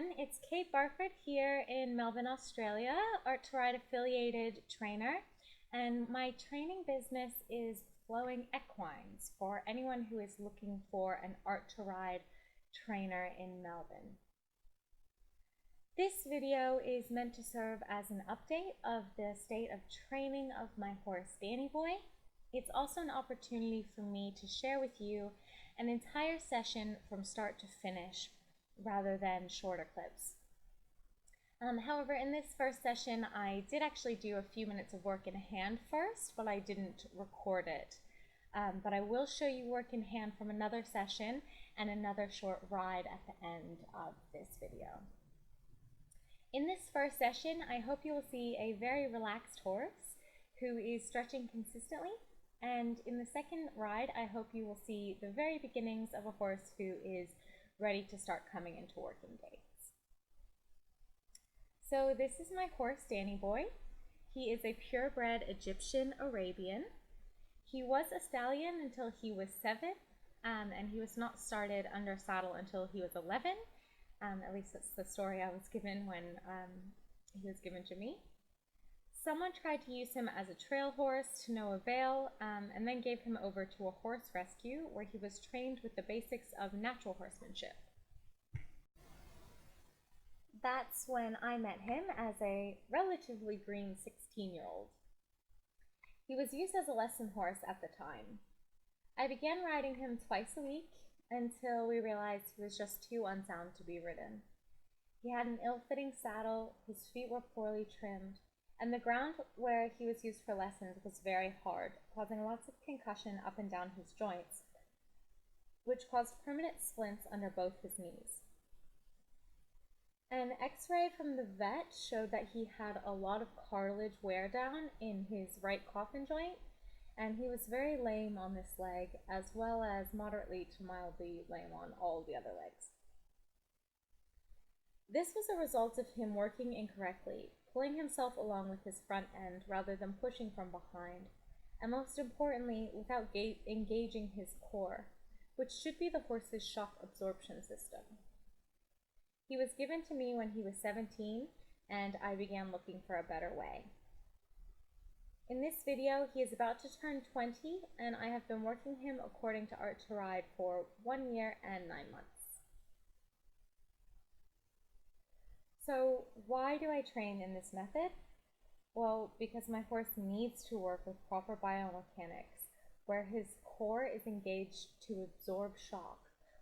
everyone, it's Kate Barford here in Melbourne, Australia, Art2Ride affiliated trainer, and my training business is Flowing Equines for anyone who is looking for an Art2Ride trainer in Melbourne. This video is meant to serve as an update of the state of training of my horse Danny Boy. It's also an opportunity for me to share with you an entire session from start to finish rather than shorter clips. However, in this first session, I did actually do a few minutes of work in hand first, but I didn't record it. But I will show you work in hand from another session and another short ride at the end of this video. In this first session, I hope you will see a very relaxed horse who is stretching consistently. And in the second ride, I hope you will see the very beginnings of a horse who is ready to start coming into working gaits. So this is my horse Danny Boy. He is a purebred Egyptian Arabian. He was a stallion until he was 7, and he was not started under saddle until he was 11. At least that's the story I was given when he was given to me. Someone tried to use him as a trail horse to no avail, and then gave him over to a horse rescue where he was trained with the basics of natural horsemanship. That's when I met him as a relatively green 16-year-old. He was used as a lesson horse at the time. I began riding him twice a week until we realized he was just too unsound to be ridden. He had an ill-fitting saddle, his feet were poorly trimmed, and the ground where he was used for lessons was very hard, causing lots of concussion up and down his joints, which caused permanent splints under both his knees. An x-ray from the vet showed that he had a lot of cartilage wear down in his right coffin joint, and he was very lame on this leg, as well as moderately to mildly lame on all the other legs. This was a result of him working incorrectly, pulling himself along with his front end rather than pushing from behind, and most importantly, without engaging his core, which should be the horse's shock absorption system. He was given to me when he was 17, and I began looking for a better way. In this video, he is about to turn 20, and I have been working him according to Art2Ride for 1 year and 9 months. So why do I train in this method? Well, because my horse needs to work with proper biomechanics, where his core is engaged to absorb shock,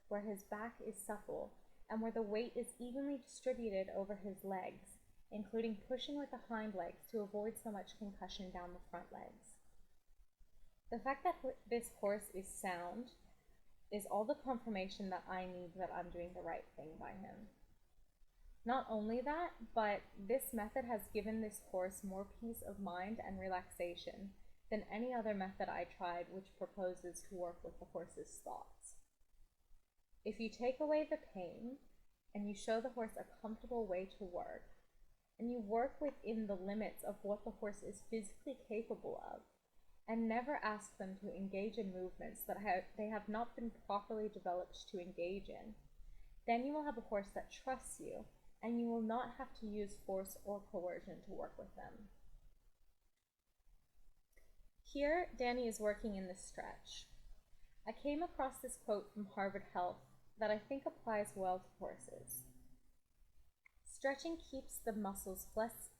where his back is supple, and where the weight is evenly distributed over his legs, including pushing with the hind legs to avoid so much concussion down the front legs. The fact that this horse is sound is all the confirmation that I need that I'm doing the right thing by him. Not only that, but this method has given this horse more peace of mind and relaxation than any other method I tried which proposes to work with the horse's thoughts. If you take away the pain and you show the horse a comfortable way to work, and you work within the limits of what the horse is physically capable of, and never ask them to engage in movements that they have not been properly developed to engage in, then you will have a horse that trusts you, and you will not have to use force or coercion to work with them. Here, Danny is working in the stretch. I came across this quote from Harvard Health that I think applies well to horses. Stretching keeps the muscles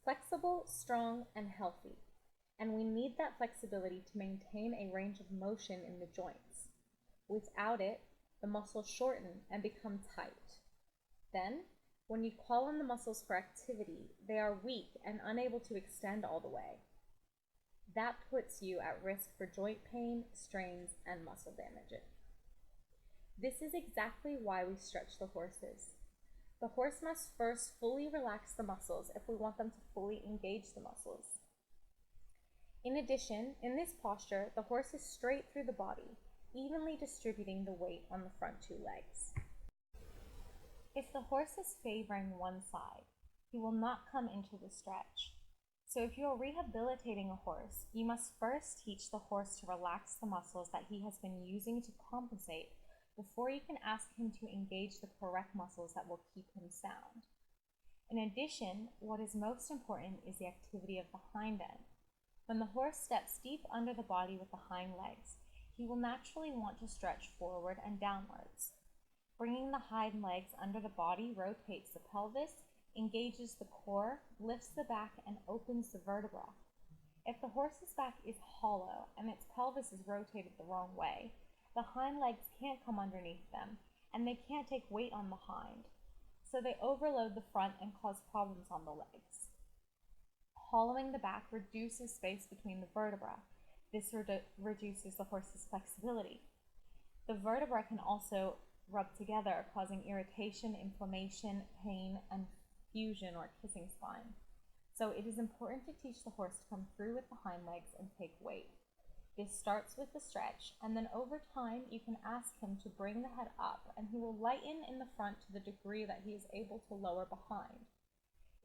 flexible, strong, and healthy, and we need that flexibility to maintain a range of motion in the joints. Without it, the muscles shorten and become tight. Then, when you call on the muscles for activity, they are weak and unable to extend all the way. That puts you at risk for joint pain, strains, and muscle damage. This is exactly why we stretch the horses. The horse must first fully relax the muscles if we want them to fully engage the muscles. In addition, in this posture, the horse is straight through the body, evenly distributing the weight on the front 2 legs. If the horse is favoring one side, he will not come into the stretch. So if you are rehabilitating a horse, you must first teach the horse to relax the muscles that he has been using to compensate before you can ask him to engage the correct muscles that will keep him sound. In addition, what is most important is the activity of the hind end. When the horse steps deep under the body with the hind legs, he will naturally want to stretch forward and downwards. Bringing the hind legs under the body rotates the pelvis, engages the core, lifts the back, and opens the vertebra. If the horse's back is hollow and its pelvis is rotated the wrong way, the hind legs can't come underneath them, and they can't take weight on the hind, so they overload the front and cause problems on the legs. Hollowing the back reduces space between the vertebrae. This reduces the horse's flexibility. The vertebrae can also rub together, causing irritation, inflammation, pain, and fusion or kissing spine. So it is important to teach the horse to come through with the hind legs and take weight. This starts with the stretch, and then over time you can ask him to bring the head up, and he will lighten in the front to the degree that he is able to lower behind.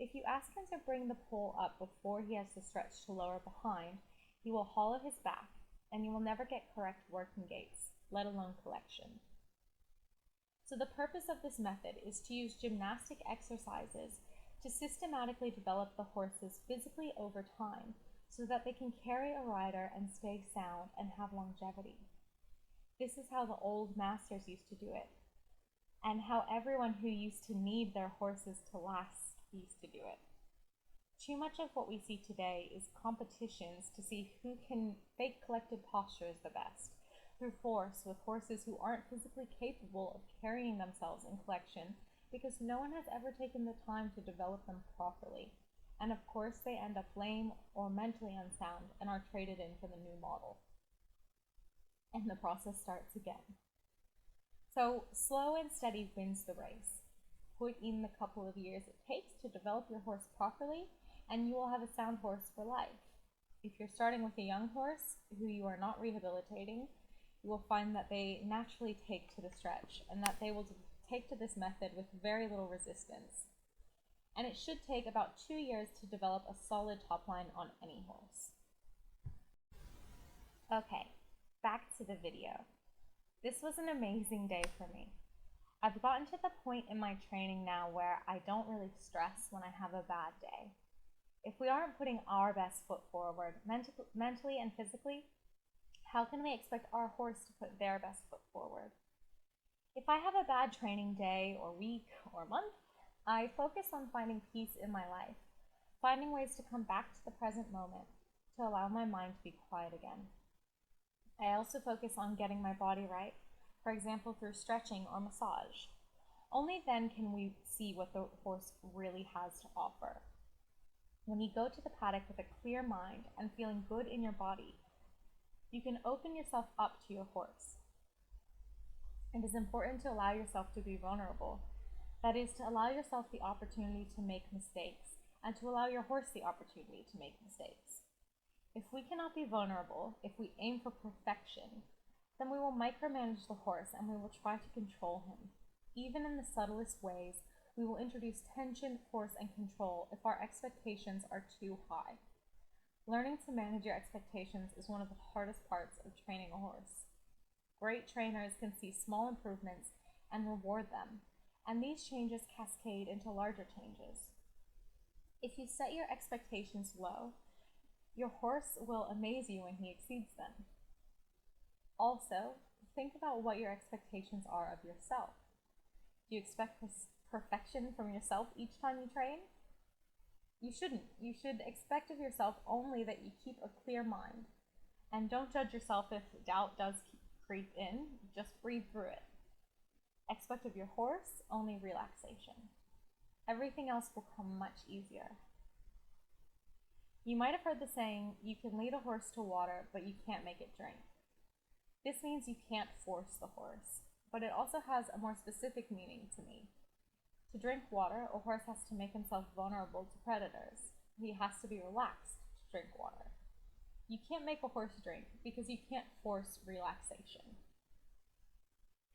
If you ask him to bring the pole up before he has the stretch to lower behind, he will hollow his back, and you will never get correct working gaits, let alone collection. So the purpose of this method is to use gymnastic exercises to systematically develop the horses physically over time so that they can carry a rider and stay sound and have longevity. This is how the old masters used to do it, and how everyone who used to need their horses to last used to do it. Too much of what we see today is competitions to see who can fake collected postures the best through force with horses who aren't physically capable of carrying themselves in collection because no one has ever taken the time to develop them properly. And of course they end up lame or mentally unsound and are traded in for the new model. And the process starts again. So slow and steady wins the race. Put in the couple of years it takes to develop your horse properly, and you will have a sound horse for life. If you're starting with a young horse who you are not rehabilitating, you will find that they naturally take to the stretch and that they will take to this method with very little resistance. And it should take about 2 years to develop a solid top line on any horse. Okay, back to the video. This was an amazing day for me. I've gotten to the point in my training now where I don't really stress when I have a bad day. If we aren't putting our best foot forward, mentally and physically, how can we expect our horse to put their best foot forward? If I have a bad training day or week or month, I focus on finding peace in my life, finding ways to come back to the present moment, to allow my mind to be quiet again. I also focus on getting my body right, for example through stretching or massage. Only then can we see what the horse really has to offer. When you go to the paddock with a clear mind and feeling good in your body, you can open yourself up to your horse. It is important to allow yourself to be vulnerable. That is, to allow yourself the opportunity to make mistakes and to allow your horse the opportunity to make mistakes. If we cannot be vulnerable, if we aim for perfection, then we will micromanage the horse and we will try to control him. Even in the subtlest ways, we will introduce tension, force, and control if our expectations are too high. Learning to manage your expectations is one of the hardest parts of training a horse. Great trainers can see small improvements and reward them, and these changes cascade into larger changes. If you set your expectations low, your horse will amaze you when he exceeds them. Also, think about what your expectations are of yourself. Do you expect perfection from yourself each time you train? You shouldn't. You should expect of yourself only that you keep a clear mind. And don't judge yourself if doubt does creep in. Just breathe through it. Expect of your horse only relaxation. Everything else will come much easier. You might have heard the saying, you can lead a horse to water, but you can't make it drink. This means you can't force the horse, but it also has a more specific meaning to me. To drink water, a horse has to make himself vulnerable to predators. He has to be relaxed to drink water. You can't make a horse drink because you can't force relaxation.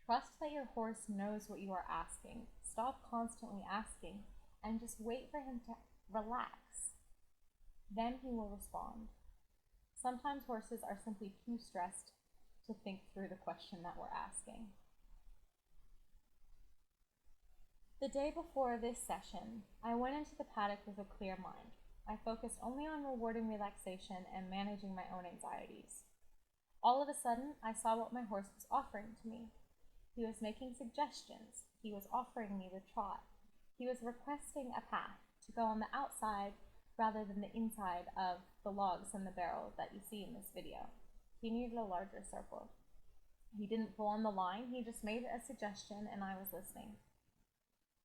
Trust that your horse knows what you are asking. Stop constantly asking and just wait for him to relax. Then he will respond. Sometimes horses are simply too stressed to think through the question that we're asking. The day before this session, I went into the paddock with a clear mind. I focused only on rewarding relaxation and managing my own anxieties. All of a sudden, I saw what my horse was offering to me. He was making suggestions. He was offering me the trot. He was requesting a path to go on the outside rather than the inside of the logs in the barrel that you see in this video. He needed a larger circle. He didn't pull on the line, he just made a suggestion and I was listening.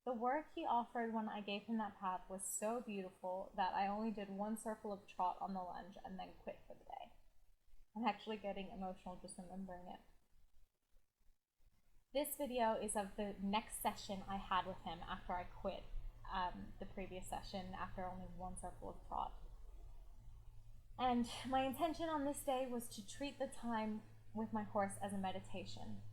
The work he offered when I gave him that path was so beautiful that I only did one circle of trot on the lunge and then quit for the day. I'm actually getting emotional just remembering it. This video is of the next session I had with him after I quit the previous session after only one circle of trot. And my intention on this day was to treat the time with my horse as a meditation.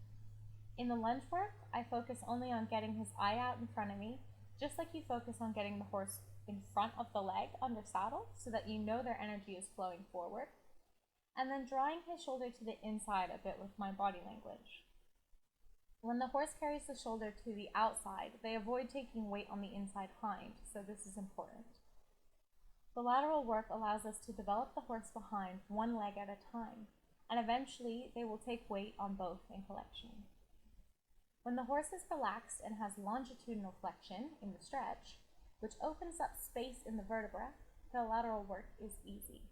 In the lunge work, I focus only on getting his eye out in front of me, just like you focus on getting the horse in front of the leg under saddle so that you know their energy is flowing forward, and then drawing his shoulder to the inside a bit with my body language. When the horse carries the shoulder to the outside, they avoid taking weight on the inside hind, so this is important. The lateral work allows us to develop the horse behind one leg at a time, and eventually they will take weight on both in collection. When the horse is relaxed and has longitudinal flexion in the stretch, which opens up space in the vertebra, the lateral work is easy.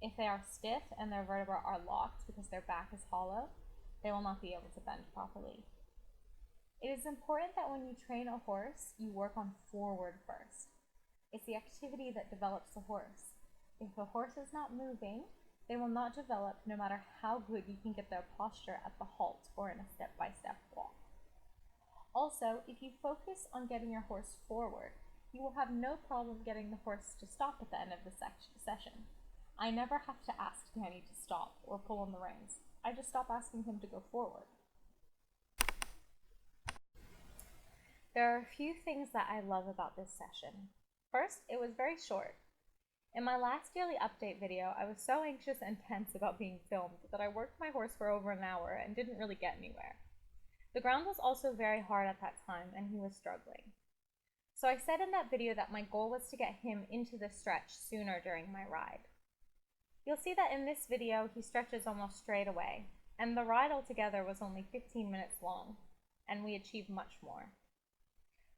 If they are stiff and their vertebrae are locked because their back is hollow, they will not be able to bend properly. It is important that when you train a horse, you work on forward first. It's the activity that develops the horse. If the horse is not moving, they will not develop no matter how good you can get their posture at the halt or in a step-by-step walk. Also, if you focus on getting your horse forward, you will have no problem getting the horse to stop at the end of the session. I never have to ask Danny to stop or pull on the reins. I just stop asking him to go forward. There are a few things that I love about this session. First, it was very short. In my last yearly update video, I was so anxious and tense about being filmed that I worked my horse for over an hour and didn't really get anywhere. The ground was also very hard at that time and he was struggling. So I said in that video that my goal was to get him into the stretch sooner during my ride. You'll see that in this video he stretches almost straight away, and the ride altogether was only 15 minutes long, and we achieved much more.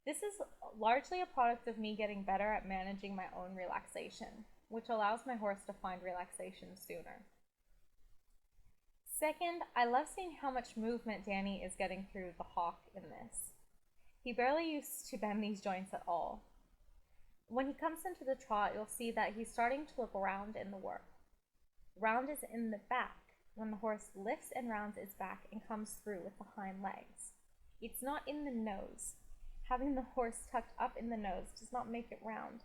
This is largely a product of me getting better at managing my own relaxation, which allows my horse to find relaxation sooner. Second, I love seeing how much movement Danny is getting through the hock in this. He barely used to bend these joints at all. When he comes into the trot, you'll see that he's starting to look round in the work. Round is in the back, when the horse lifts and rounds its back and comes through with the hind legs. It's not in the nose. Having the horse tucked up in the nose does not make it round.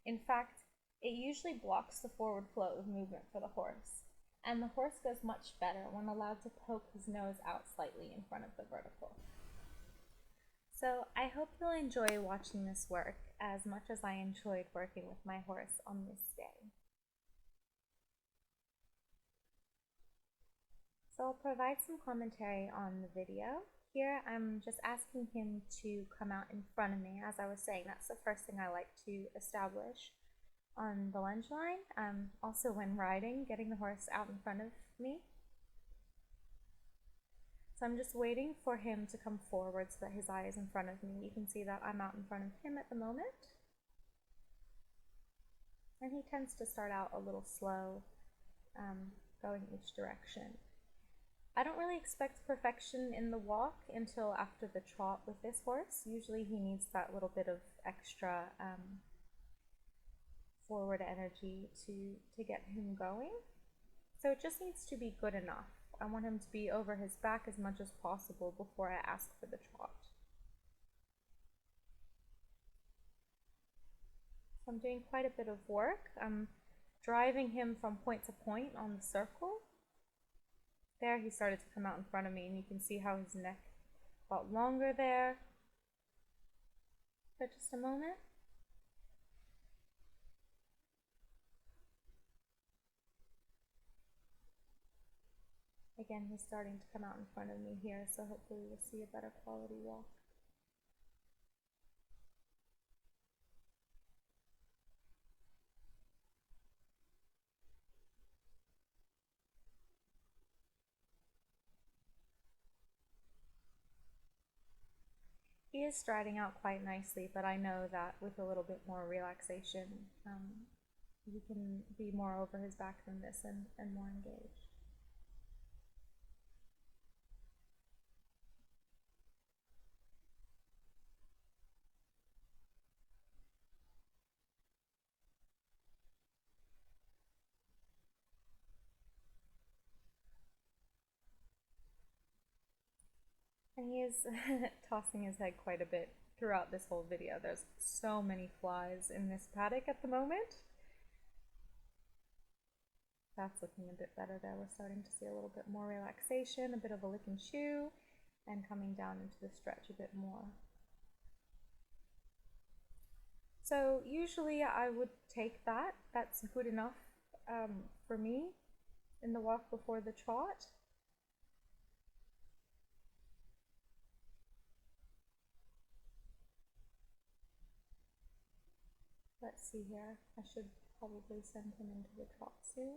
In fact, it usually blocks the forward flow of movement for the horse, and the horse goes much better when allowed to poke his nose out slightly in front of the vertical. So I hope you'll enjoy watching this work as much as I enjoyed working with my horse on this day. So I'll provide some commentary on the video. Here I'm just asking him to come out in front of me. As I was saying, that's the first thing I like to establish on the lunge line. Also when riding, getting the horse out in front of me. So I'm just waiting for him to come forward so that his eye is in front of me. You can see that I'm out in front of him at the moment. And he tends to start out a little slow, going each direction. I don't really expect perfection in the walk until after the trot with this horse. Usually he needs that little bit of extra forward energy to get him going. So it just needs to be good enough. I want him to be over his back as much as possible before I ask for the trot. So I'm doing quite a bit of work. I'm driving him from point to point on the circle. There, he started to come out in front of me, and you can see how his neck got longer there. For just a moment. Again, he's starting to come out in front of me here, so hopefully we'll see a better quality walk. He is striding out quite nicely, but I know that with a little bit more relaxation, he can be more over his back than this and more engaged. And he is tossing his head quite a bit throughout this whole video. There's so many flies in this paddock at the moment. That's looking a bit better there. We're starting to see a little bit more relaxation, a bit of a lick and chew, and coming down into the stretch a bit more. So usually I would take that. That's good enough for me in the walk before the trot. Let's see here. I should probably send him into the trot soon.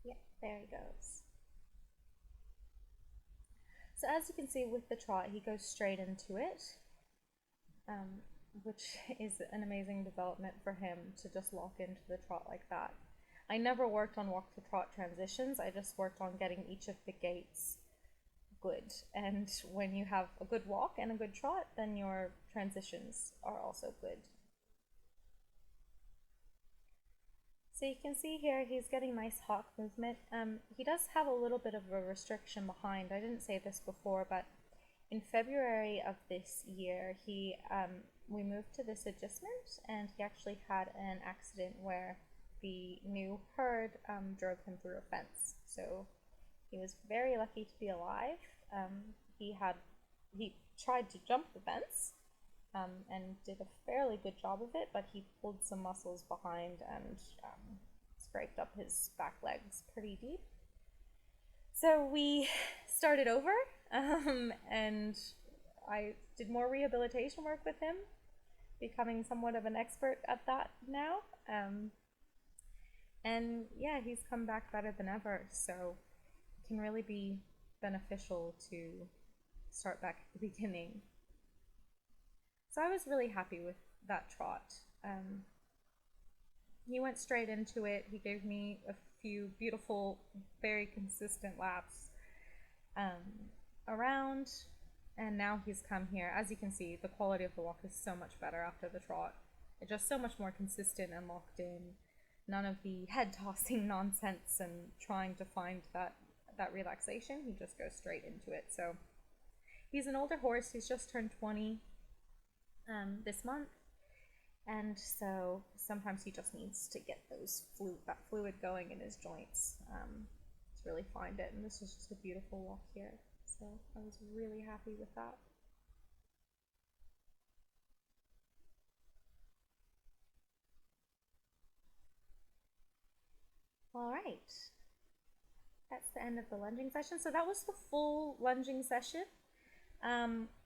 Yeah, there he goes. So as you can see with the trot, he goes straight into it, which is an amazing development for him to just lock into the trot like that. I never worked on walk to trot transitions, I just worked on getting each of the gaits good. And when you have a good walk and a good trot, then your transitions are also good. So you can see here he's getting nice hawk movement. He does have a little bit of a restriction behind. I didn't say this before, but in February of this year, we moved to this adjustment, and he actually had an accident where the new herd drove him through a fence. So he was very lucky to be alive. He tried to jump the fence and did a fairly good job of it, but he pulled some muscles behind and scraped up his back legs pretty deep. So we started over, and I did more rehabilitation work with him, becoming somewhat of an expert at that now. And yeah, he's come back better than ever, so it can really be beneficial to start back at the beginning. So I was really happy with that trot. He went straight into it. He gave me a few beautiful, very consistent laps around, and now he's come here. As you can see, the quality of the walk is so much better after the trot. It's just so much more consistent and locked in. None of the head tossing nonsense and trying to find that relaxation. He just goes straight into it. So he's an older horse. He's just turned 20 this month, and so sometimes he just needs to get that fluid going in his joints to really find it. And this is just a beautiful walk here, so I was really happy with that. All right, that's the end of the lunging session. So that was the full lunging session,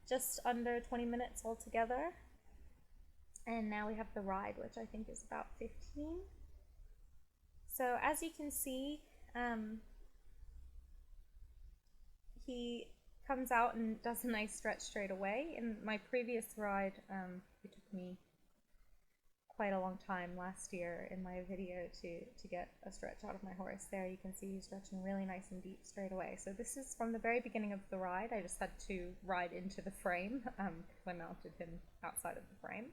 just under 20 minutes altogether. And now we have the ride, which I think is about 15. So as you can see, he comes out and does a nice stretch straight away. In my previous ride, it took me quite a long time last year in my video to get a stretch out of my horse. There you can see he's stretching really nice and deep straight away. So this is from the very beginning of the ride. I just had to ride into the frame because I mounted him outside of the frame.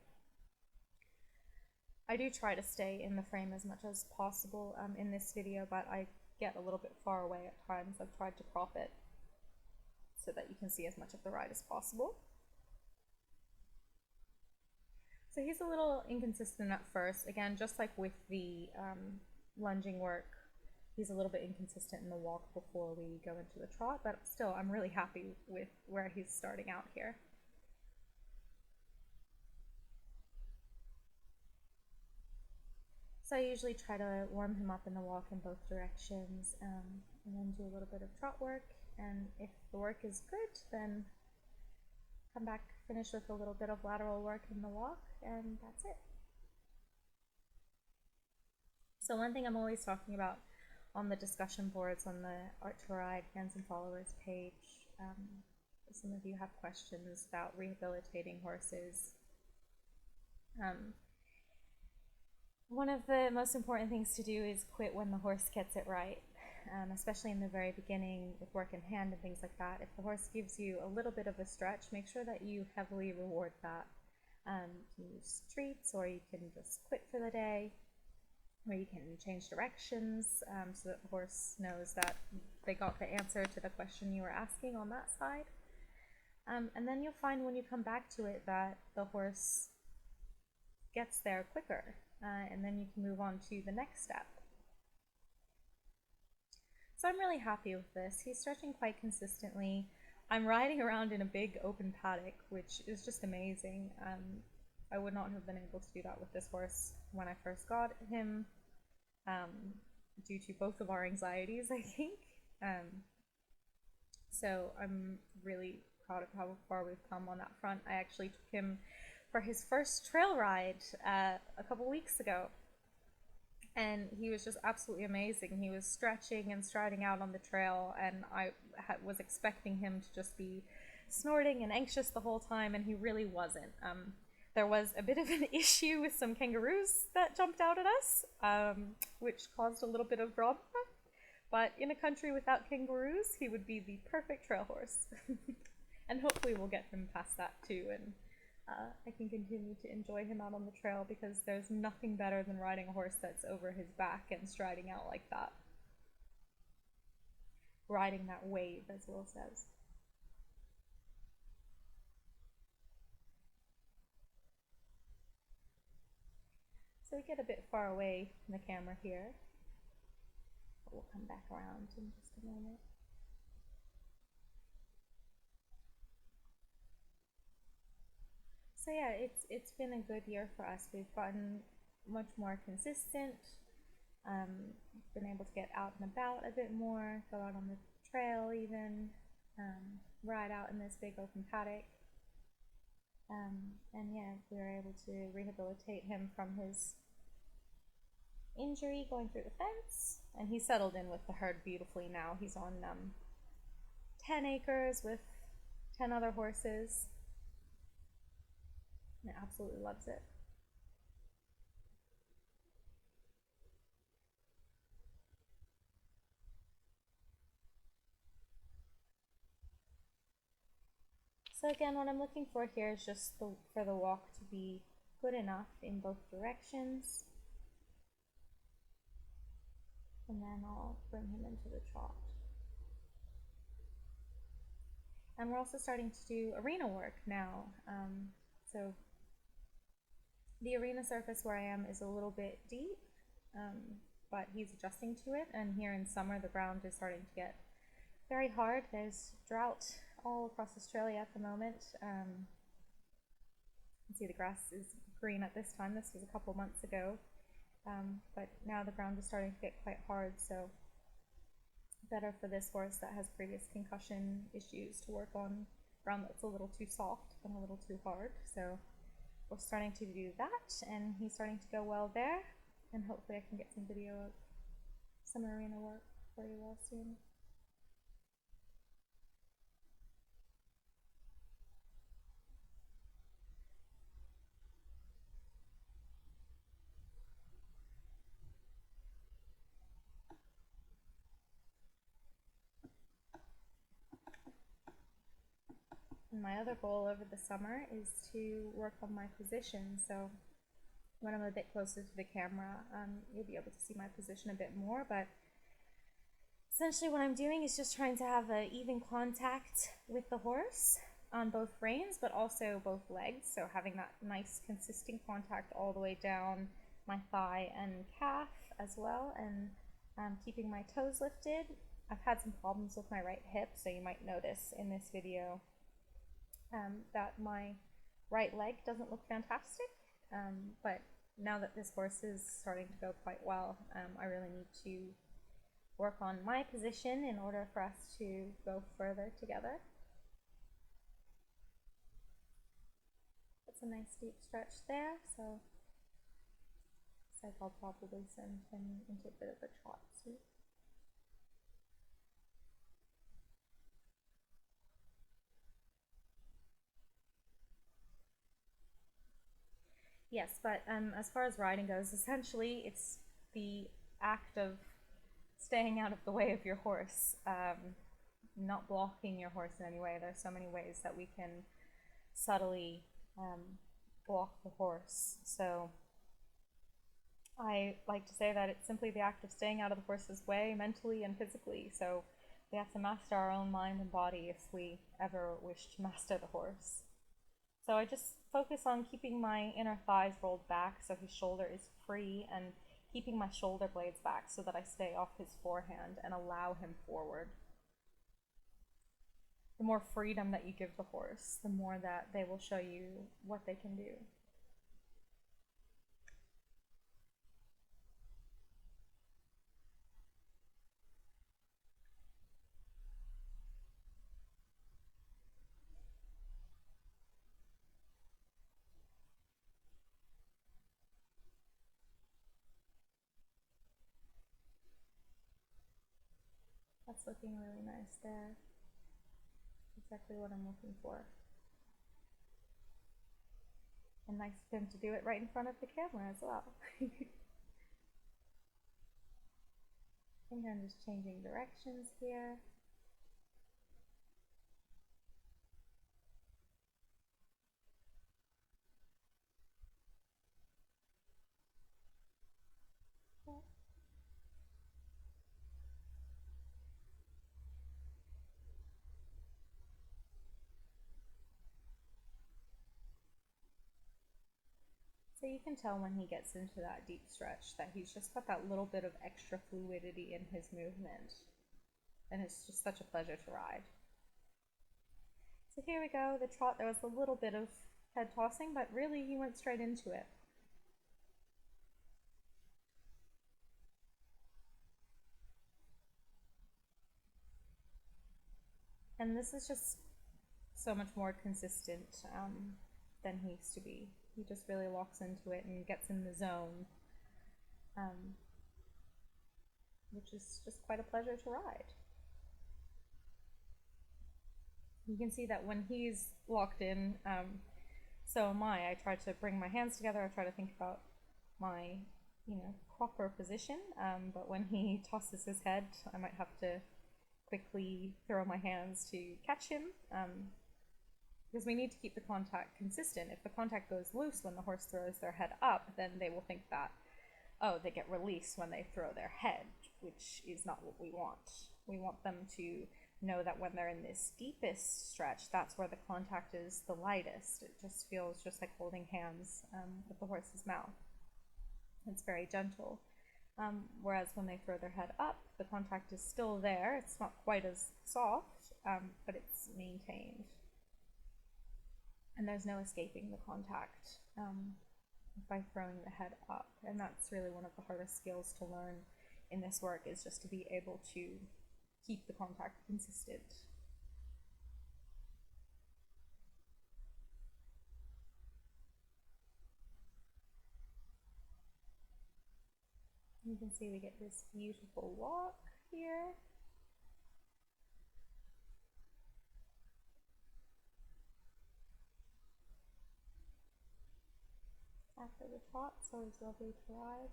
I do try to stay in the frame as much as possible in this video, but I get a little bit far away at times. I've tried to crop it so that you can see as much of the ride as possible. So he's a little inconsistent at first. Again, just like with the lunging work, he's a little bit inconsistent in the walk before we go into the trot, but still I'm really happy with where he's starting out here. So I usually try to warm him up in the walk in both directions, and then do a little bit of trot work, and if the work is good, then come back, finish with a little bit of lateral work in the walk, and that's it. So one thing I'm always talking about on the discussion boards on the Art2Ride fans and followers page, some of you have questions about rehabilitating horses. One of the most important things to do is quit when the horse gets it right, especially in the very beginning with work in hand and things like that. If the horse gives you a little bit of a stretch, make sure that you heavily reward that. You can use treats, or you can just quit for the day, or you can change directions so that the horse knows that they got the answer to the question you were asking on that side. And then you'll find when you come back to it that the horse gets there quicker, and then you can move on to the next step. So I'm really happy with this. He's stretching quite consistently. I'm riding around in a big open paddock, which is just amazing. I would not have been able to do that with this horse when I first got him, due to both of our anxieties, I think. So I'm really proud of how far we've come on that front. I actually took him for his first trail ride a couple weeks ago, and he was just absolutely amazing. He was stretching and striding out on the trail, and I was expecting him to just be snorting and anxious the whole time, and he really wasn't. There was a bit of an issue with some kangaroos that jumped out at us, which caused a little bit of drama, but in a country without kangaroos, he would be the perfect trail horse. And hopefully we'll get him past that too, and I can continue to enjoy him out on the trail, because there's nothing better than riding a horse that's over his back and striding out like that. Riding that wave, as Will says. So we get a bit far away from the camera here, but we'll come back around in just a moment. So yeah, it's been a good year for us. We've gotten much more consistent, been able to get out and about a bit more, go out on the trail even, ride out in this big open paddock. And yeah, we were able to rehabilitate him from his injury going through the fence, and he's settled in with the herd beautifully now. He's on 10 acres with 10 other horses. And absolutely loves it. So again, what I'm looking for here is just for the walk to be good enough in both directions. And then I'll bring him into the trot. And we're also starting to do arena work now. So the arena surface where I am is a little bit deep, but he's adjusting to it. And here in summer, the ground is starting to get very hard. There's drought all across Australia at the moment. You can see the grass is green at this time. This was a couple months ago, but now the ground is starting to get quite hard, so better for this horse that has previous concussion issues to work on ground that's a little too soft and a little too hard. So we're starting to do that, and he's starting to go well there, and hopefully I can get some video of some arena work for you all soon. And my other goal over the summer is to work on my position. So when I'm a bit closer to the camera, you'll be able to see my position a bit more. But essentially what I'm doing is just trying to have an even contact with the horse on both reins, but also both legs. So having that nice consistent contact all the way down my thigh and calf as well, and keeping my toes lifted. I've had some problems with my right hip, so you might notice in this video that my right leg doesn't look fantastic, but now that this horse is starting to go quite well, I really need to work on my position in order for us to go further together. That's a nice deep stretch there, so looks like I'll probably send him into a bit of a trot too. Yes, but as far as riding goes, essentially it's the act of staying out of the way of your horse, not blocking your horse in any way. There's so many ways that we can subtly block the horse. So I like to say that it's simply the act of staying out of the horse's way mentally and physically. So we have to master our own mind and body if we ever wish to master the horse. So I just focus on keeping my inner thighs rolled back so his shoulder is free, and keeping my shoulder blades back so that I stay off his forehand and allow him forward. The more freedom that you give the horse, the more that they will show you what they can do. That's looking really nice there. Exactly what I'm looking for. And nice of him to do it right in front of the camera as well. I think I'm just changing directions here. So you can tell when he gets into that deep stretch that he's just got that little bit of extra fluidity in his movement. And it's just such a pleasure to ride. So here we go, the trot. There was a little bit of head tossing, but really he went straight into it. And this is just so much more consistent than he used to be. He just really locks into it and gets in the zone, which is just quite a pleasure to ride. You can see that when he's locked in, so am I. I try to bring my hands together. I try to think about my, proper position. But when he tosses his head, I might have to quickly throw my hands to catch him. Because we need to keep the contact consistent. If the contact goes loose when the horse throws their head up, then they will think that, oh, they get released when they throw their head, which is not what we want. We want them to know that when they're in this deepest stretch, that's where the contact is the lightest. It just feels just like holding hands with the horse's mouth. It's very gentle. Whereas when they throw their head up, the contact is still there. It's not quite as soft, but it's maintained. And there's no escaping the contact by throwing the head up. And that's really one of the hardest skills to learn in this work, is just to be able to keep the contact consistent. You can see we get this beautiful walk here. After the trot, so it's lovely to ride.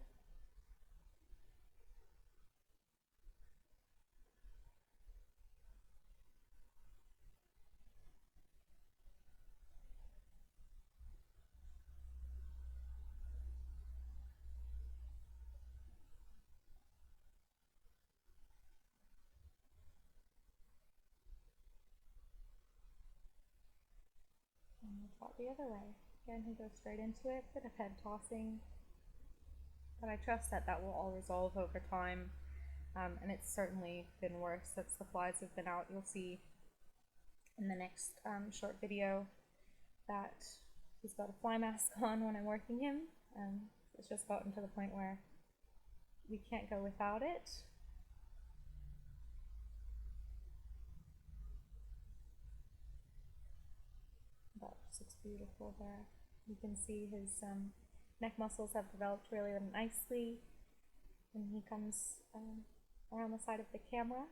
And we'll trot the other way. Again, he goes straight into it, bit of head tossing. But I trust that that will all resolve over time. And it's certainly been worse since the flies have been out. You'll see in the next short video that he's got a fly mask on when I'm working him. It's just gotten to the point where we can't go without it. Just looks beautiful there. You can see his neck muscles have developed really nicely when he comes around the side of the camera.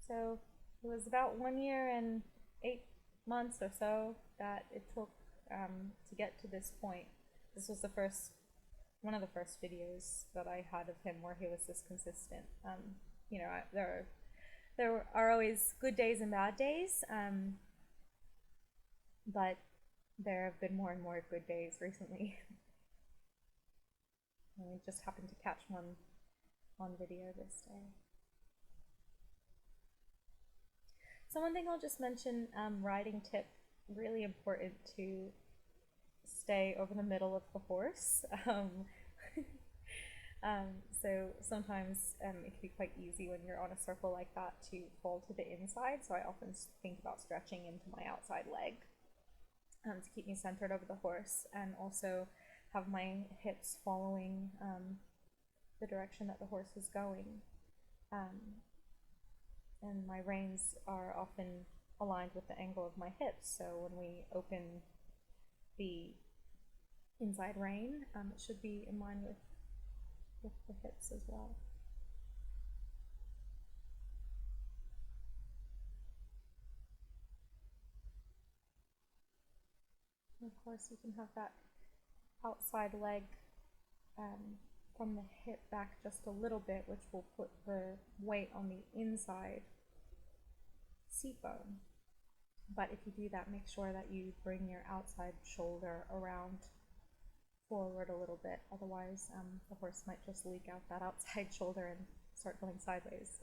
So it was about 1 year and 8 months or so that it took to get to this point. This was one of the first videos that I had of him where he was this consistent. You know, there are always good days and bad days, but there have been more and more good days recently. And we just happened to catch one on video this day. So one thing I'll just mention, riding tip, really important to stay over the middle of the horse. So sometimes it can be quite easy when you're on a circle like that to fall to the inside, so I often think about stretching into my outside leg to keep me centered over the horse, and also have my hips following the direction that the horse is going. And my reins are often aligned with the angle of my hips, so when we open the inside rein, it should be in line with the hips as well. And of course, you can have that outside leg from the hip back just a little bit, which will put the weight on the inside seat bone. But if you do that, make sure that you bring your outside shoulder around forward a little bit, otherwise the horse might just leak out that outside shoulder and start going sideways,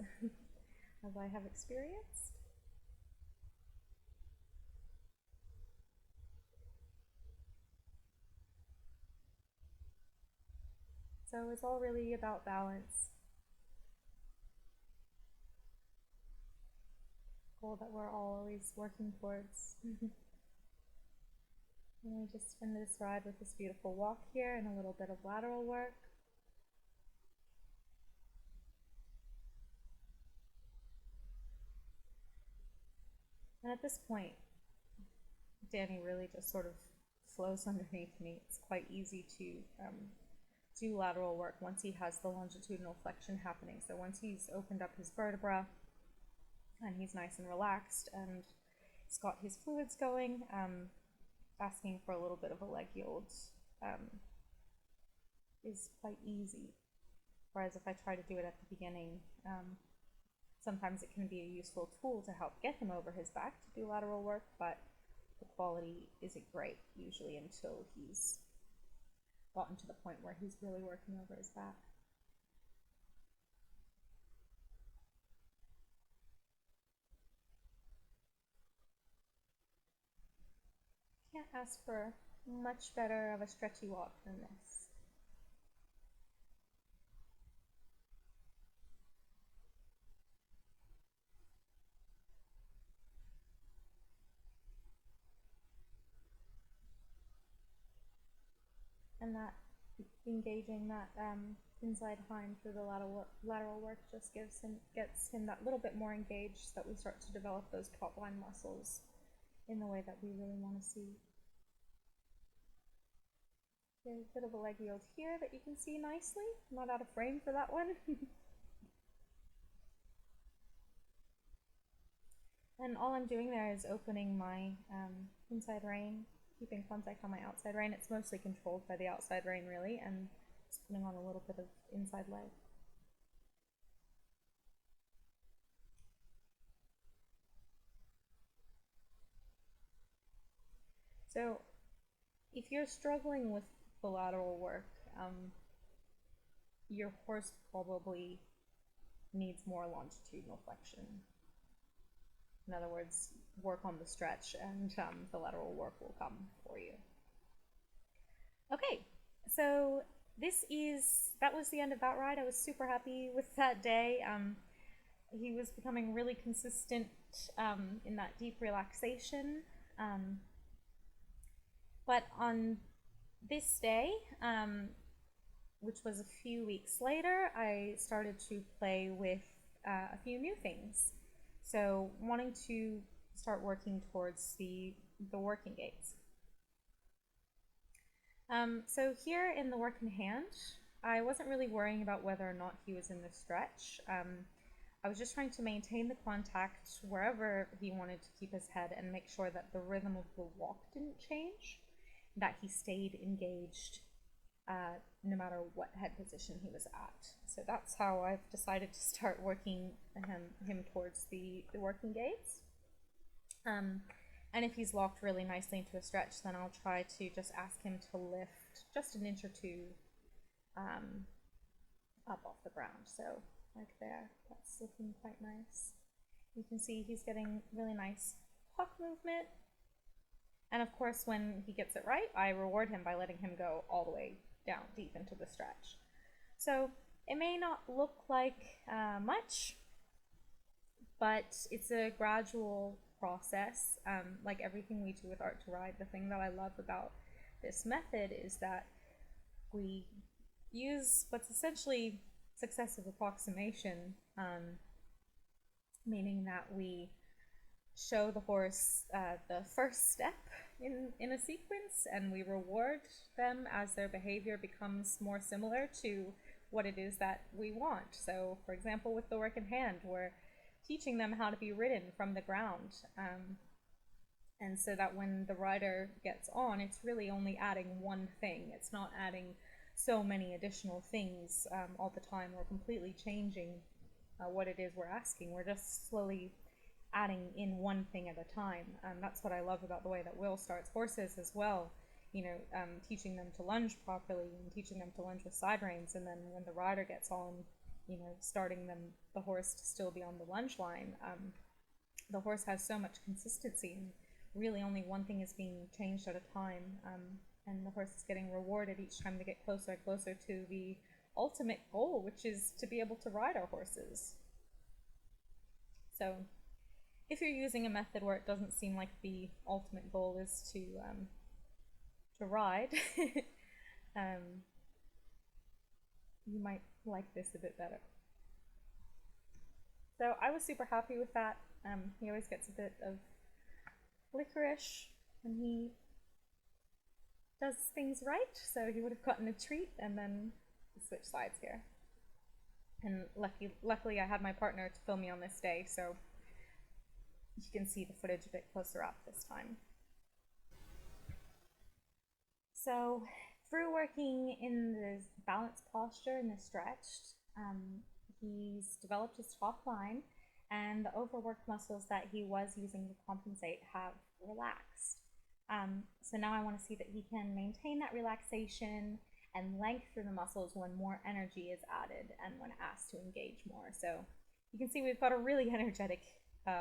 as I have experienced. So it's all really about balance. Goal that we're always working towards. And we just end this ride with this beautiful walk here and a little bit of lateral work. And at this point, Danny really just sort of flows underneath me. It's quite easy to do lateral work once he has the longitudinal flexion happening. So once he's opened up his vertebra and he's nice and relaxed and he's got his fluids going, asking for a little bit of a leg yield is quite easy. Whereas if I try to do it at the beginning, sometimes it can be a useful tool to help get him over his back to do lateral work, but the quality isn't great usually until he's gotten to the point where he's really working over his back. Can't ask for much better of a stretchy walk than this. And that engaging that inside hind through the lateral work just gets him that little bit more engaged, so that we start to develop those top line muscles in the way that we really want to see. There's a bit of a leg yield here that you can see nicely. I'm not out of frame for that one. And all I'm doing there is opening my inside rein, keeping contact on my outside rein. It's mostly controlled by the outside rein really, and just putting on a little bit of inside leg. So if you're struggling with the lateral work, your horse probably needs more longitudinal flexion. In other words, work on the stretch and the lateral work will come for you. Okay, so that was the end of that ride. I was super happy with that day. He was becoming really consistent in that deep relaxation. But on this day, which was a few weeks later, I started to play with a few new things. So wanting to start working towards the working gaits. So here in the work in hand, I wasn't really worrying about whether or not he was in the stretch. I was just trying to maintain the contact wherever he wanted to keep his head and make sure that the rhythm of the walk didn't change, that he stayed engaged no matter what head position he was at. So that's how I've decided to start working him towards the working gaits. And if he's locked really nicely into a stretch, then I'll try to just ask him to lift just an inch or two up off the ground. So like there, that's looking quite nice. You can see he's getting really nice hawk movement. And of course, when he gets it right, I reward him by letting him go all the way down deep into the stretch. So it may not look like much, but it's a gradual process. Like everything we do with Art2Ride, the thing that I love about this method is that we use what's essentially successive approximation, meaning that we show the horse the first step in a sequence, and we reward them as their behavior becomes more similar to what it is that we want. So for example, with the work in hand, we're teaching them how to be ridden from the ground, and so that when the rider gets on, it's really only adding one thing. It's not adding so many additional things all the time, or completely changing what it is we're asking. We're just slowly adding in one thing at a time. That's what I love about the way that Will starts horses as well. You know, teaching them to lunge properly and teaching them to lunge with side reins, and then when the rider gets on, you know, starting the horse to still be on the lunge line. The horse has so much consistency, and really only one thing is being changed at a time, and the horse is getting rewarded each time they get closer and closer to the ultimate goal, which is to be able to ride our horses. So if you're using a method where it doesn't seem like the ultimate goal is to ride, you might like this a bit better. So I was super happy with that. He always gets a bit of licorice when he does things right, so he would have gotten a treat, and then switch sides here. And luckily I had my partner to film me on this day, so you can see the footage a bit closer up this time. So through working in the balance posture and the stretch, he's developed his top line, and the overworked muscles that he was using to compensate have relaxed. So now I want to see that he can maintain that relaxation and length through the muscles when more energy is added and when asked to engage more. So you can see we've got a really energetic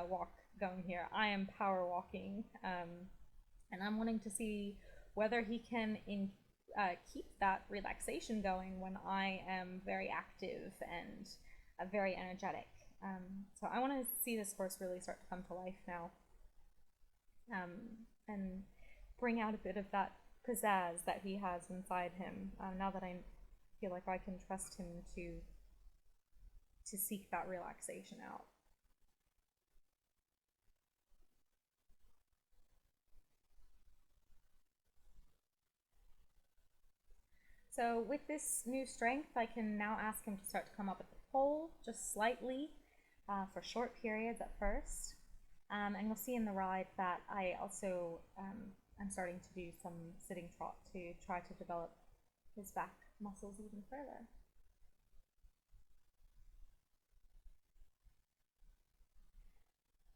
walk going here. I am power walking, and I'm wanting to see whether he can keep that relaxation going when I am very active and very energetic. So I want to see this horse really start to come to life now, and bring out a bit of that pizzazz that he has inside him, now that I feel like I can trust him to seek that relaxation out. So with this new strength, I can now ask him to start to come up at the pole just slightly, for short periods at first. And you'll see in the ride that I also I'm starting to do some sitting trot to try to develop his back muscles even further.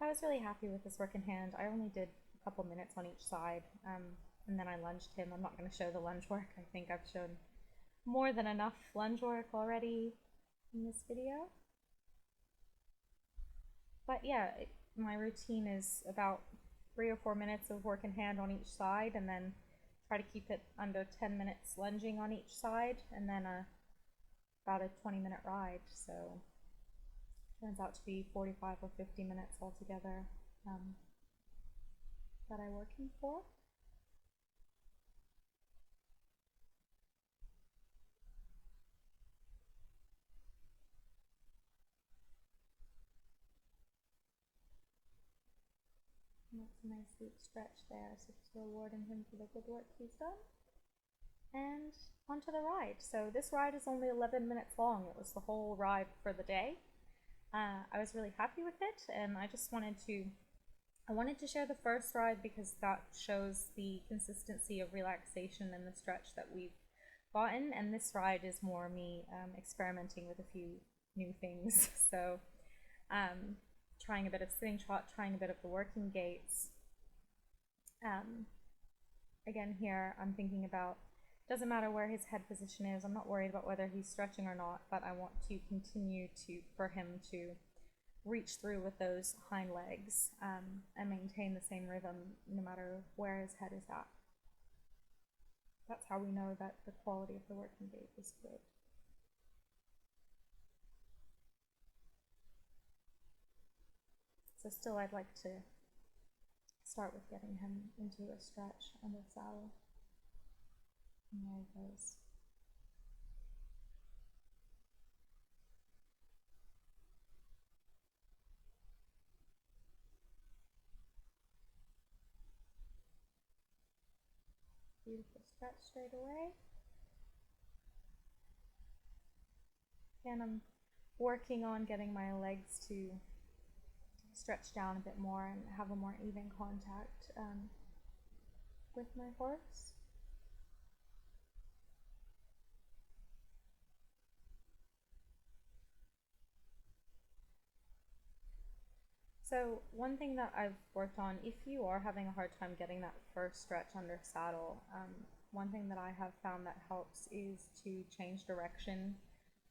I was really happy with this work in hand. I only did a couple minutes on each side, and then I lunged him. I'm not going to show the lunge work. I think I've shown more than enough lunge work already in this video. But yeah, my routine is about 3 or 4 minutes of work in hand on each side, and then try to keep it under 10 minutes lunging on each side, and then about a 20-minute ride. So it turns out to be 45 or 50 minutes altogether that I'm working for. That's a nice deep stretch there, so just rewarding him for the good work he's done. And onto the ride. So this ride is only 11 minutes long. It was the whole ride for the day. I was really happy with it, and I wanted to share the first ride because that shows the consistency of relaxation and the stretch that we've gotten, and this ride is more me experimenting with a few new things. So trying a bit of sitting trot, trying a bit of the working gaits. Again here I'm thinking about, doesn't matter where his head position is, I'm not worried about whether he's stretching or not, but I want to continue for him to reach through with those hind legs and maintain the same rhythm no matter where his head is at. That's how we know that the quality of the working gait is good. So still I'd like to start with getting him into a stretch under the saddle. And there he goes. Beautiful stretch straight away. Again, I'm working on getting my legs to stretch down a bit more and have a more even contact with my horse. So one thing that I've worked on, if you are having a hard time getting that first stretch under saddle, one thing that I have found that helps is to change direction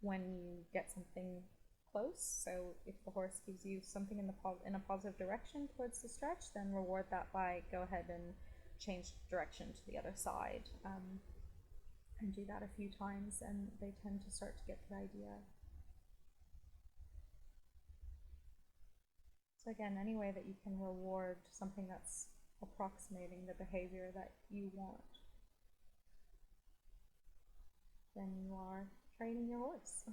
when you get something close. So if the horse gives you something in a positive direction towards the stretch, then reward that by go ahead and change direction to the other side, and do that a few times, and they tend to start to get the idea. So again, any way that you can reward something that's approximating the behavior that you want, then you are training your horse.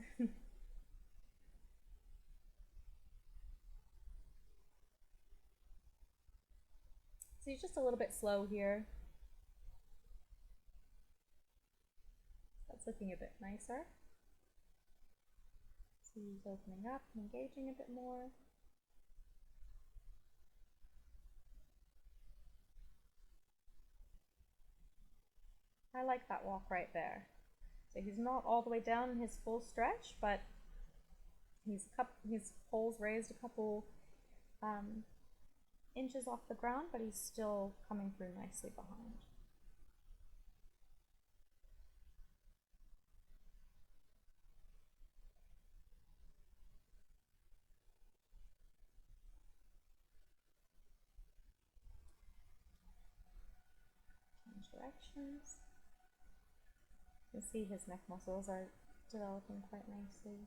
So he's just a little bit slow here. That's looking a bit nicer. So he's opening up and engaging a bit more. I like that walk right there. So he's not all the way down in his full stretch, but his pole's raised a couple inches off the ground, but he's still coming through nicely behind. Change directions. You can see his neck muscles are developing quite nicely,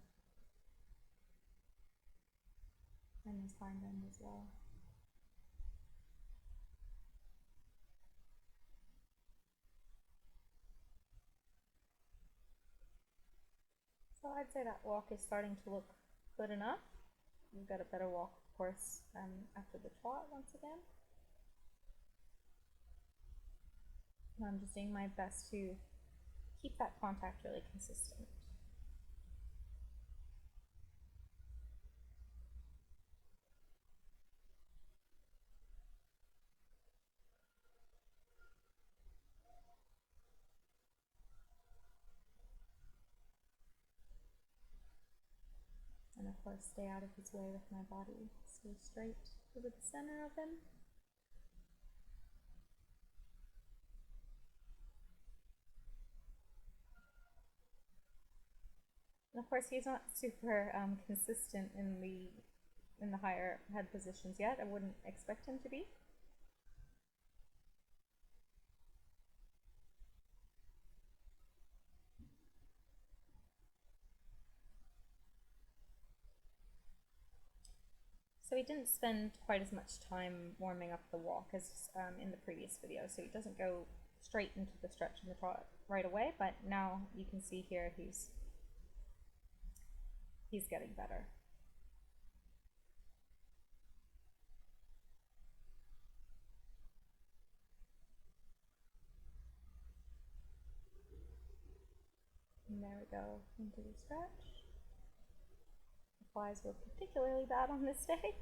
and his hind end as well. So I'd say that walk is starting to look good enough. We've got a better walk, of course, after the trot once again. And I'm just doing my best to keep that contact really consistent. And of course, stay out of his way with my body. Stay straight over the center of him. And of course, he's not super consistent in the higher head positions yet. I wouldn't expect him to be. So he didn't spend quite as much time warming up the walk as in the previous video, so he doesn't go straight into the stretch and the trot right away, but now you can see here he's getting better. there we go, into the stretch. The flies were particularly bad on this day.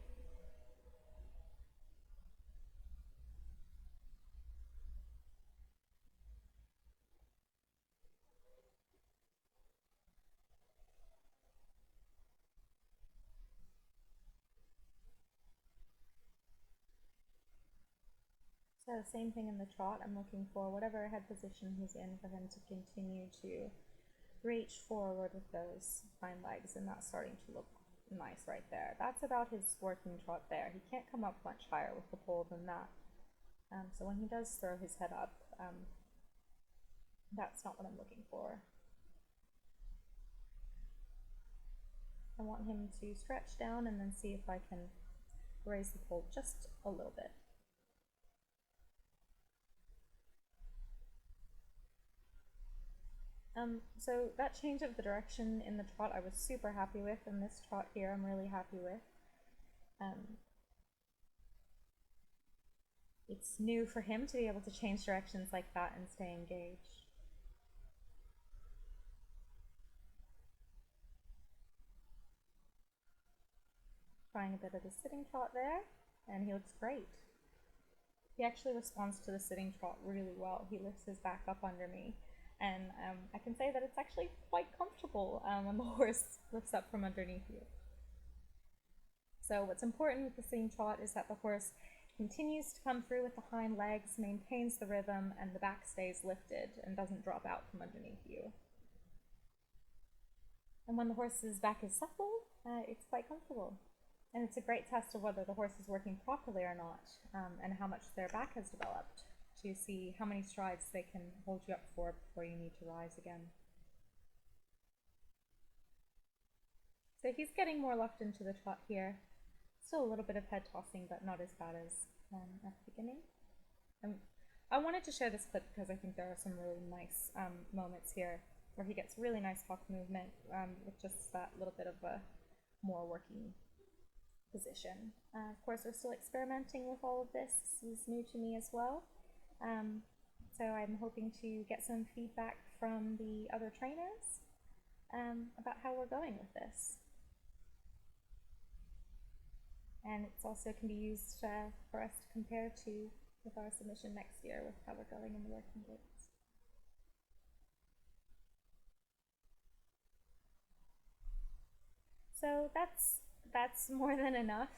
So same thing in the trot. I'm looking for whatever head position he's in for him to continue to reach forward with those hind legs, and that's starting to look nice right there. That's about his working trot there. He can't come up much higher with the pole than that. So when he does throw his head up, that's not what I'm looking for. I want him to stretch down and then see if I can raise the pole just a little bit. So that change of the direction in the trot I was super happy with, and this trot here I'm really happy with. It's new for him to be able to change directions like that and stay engaged. Trying a bit of the sitting trot there, and he looks great. He actually responds to the sitting trot really well. He lifts his back up under me, and I can say that it's actually quite comfortable when the horse lifts up from underneath you. So what's important with the sitting trot is that the horse continues to come through with the hind legs, maintains the rhythm, and the back stays lifted and doesn't drop out from underneath you. And when the horse's back is supple, it's quite comfortable. And it's a great test of whether the horse is working properly or not, and how much their back has developed, to see how many strides they can hold you up for before you need to rise again. So he's getting more locked into the trot here. Still a little bit of head tossing, but not as bad as at the beginning. I wanted to share this clip because I think there are some really nice moments here where he gets really nice hawk movement with just that little bit of a more working position. Of course, we're still experimenting with all of this. This is new to me as well. So I'm hoping to get some feedback from the other trainers about how we're going with this. And it's also can be used for us to compare to with our submission next year with how we're going in the working gates. So that's more than enough.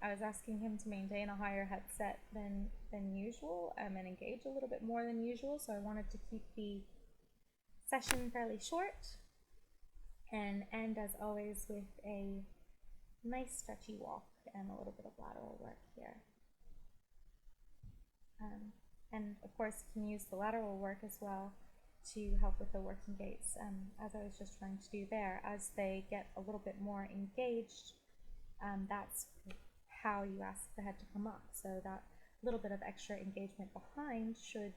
I was asking him to maintain a higher headset than usual and engage a little bit more than usual, so I wanted to keep the session fairly short and end as always with a nice stretchy walk and a little bit of lateral work here. And of course you can use the lateral work as well to help with the working gaits, as I was just trying to do there. As they get a little bit more engaged, that's how you ask the head to come up. So that little bit of extra engagement behind should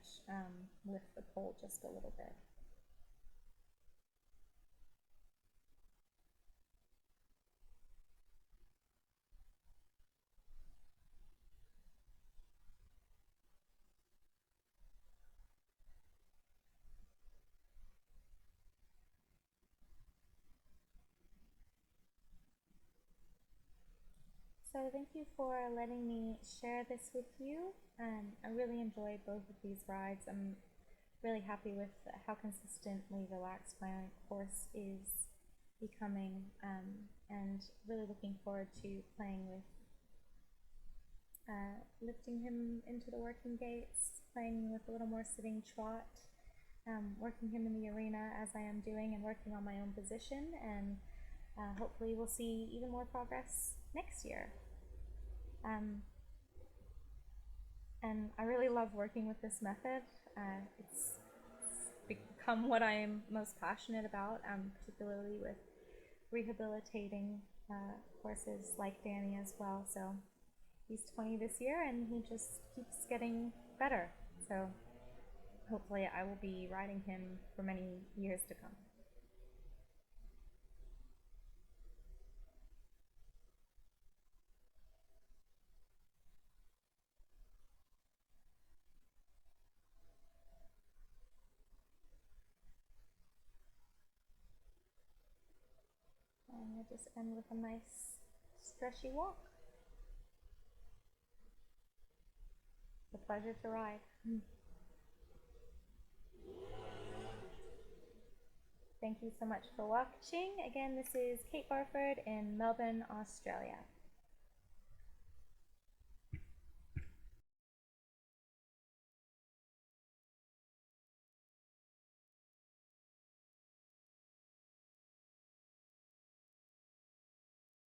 lift the pole just a little bit. So thank you for letting me share this with you. I really enjoyed both of these rides. I'm really happy with how consistently relaxed my horse is becoming, and really looking forward to playing with lifting him into the working gaits, playing with a little more sitting trot, working him in the arena as I am doing, and working on my own position, and hopefully we'll see even more progress next year. And I really love working with this method. It's become what I am most passionate about, particularly with rehabilitating horses like Danny as well. So he's 20 this year and he just keeps getting better. So hopefully I will be riding him for many years to come. I'm going to just end with a nice stretchy walk. It's a pleasure to ride. Thank you so much for watching. Again, this is Kate Barford in Melbourne, Australia.